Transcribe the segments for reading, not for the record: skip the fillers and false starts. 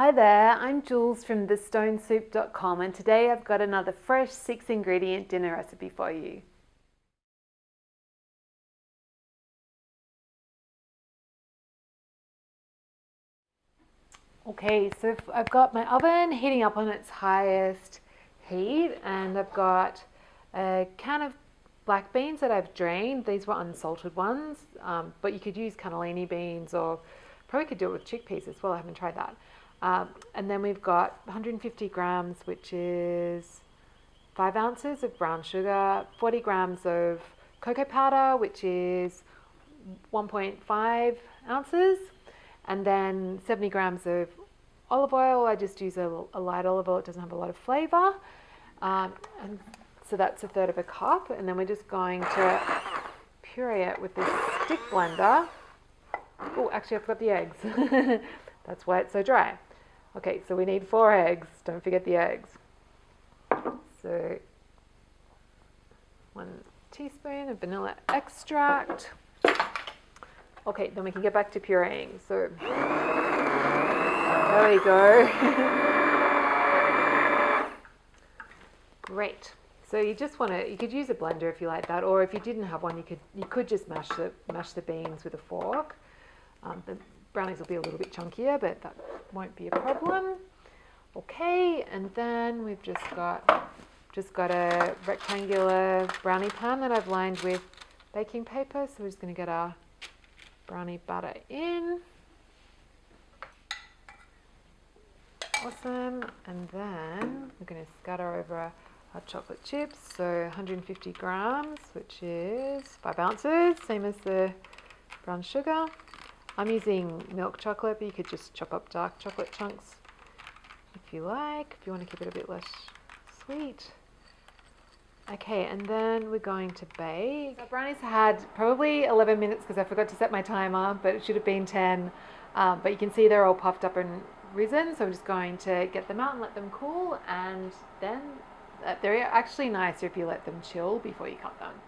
Hi there, I'm Jules from thestonesoup.com and today I've got another fresh 6-ingredient dinner recipe for you. Okay, so I've got my oven heating up on its highest heat and I've got a can of black beans that I've drained. These were unsalted ones, but you could use cannellini beans or probably could do it with chickpeas as well. I haven't tried that. And then we've got 150 grams, which is 5 ounces of brown sugar, 40 grams of cocoa powder, which is 1.5 ounces, and then 70 grams of olive oil. I just use a light olive oil, it doesn't have a lot of flavour. And so that's 1/3 of a cup, and then we're just going to puree it with this stick blender. Oh, actually I forgot the eggs. That's why it's so dry. Okay, so we need 4 eggs. Don't forget the eggs. So 1 teaspoon of vanilla extract. Okay, then we can get back to pureeing. So there we go. Great. So you just want to, you could use a blender if you like that, or if you didn't have one, you could just mash the beans with a fork. The brownies will be a little bit chunkier, but that won't be a problem. Okay, and then we've just got a rectangular brownie pan that I've lined with baking paper. So we're just going to get our brownie batter in. Awesome. And then we're going to scatter over our chocolate chips. So 150 grams, which is 5 ounces, same as the brown sugar. I'm using milk chocolate, but you could just chop up dark chocolate chunks if you like, if you want to keep it a bit less sweet. Okay, and then we're going to bake. Our brownies had probably 11 minutes because I forgot to set my timer, but it should have been 10. But you can see they're all puffed up and risen, so I'm just going to get them out and let them cool, and then they're actually nicer if you let them chill before you cut them.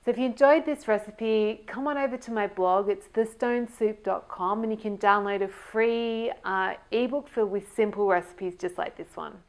So if you enjoyed this recipe, come on over to my blog. It's thestonesoup.com, and you can download a free ebook filled with simple recipes just like this one.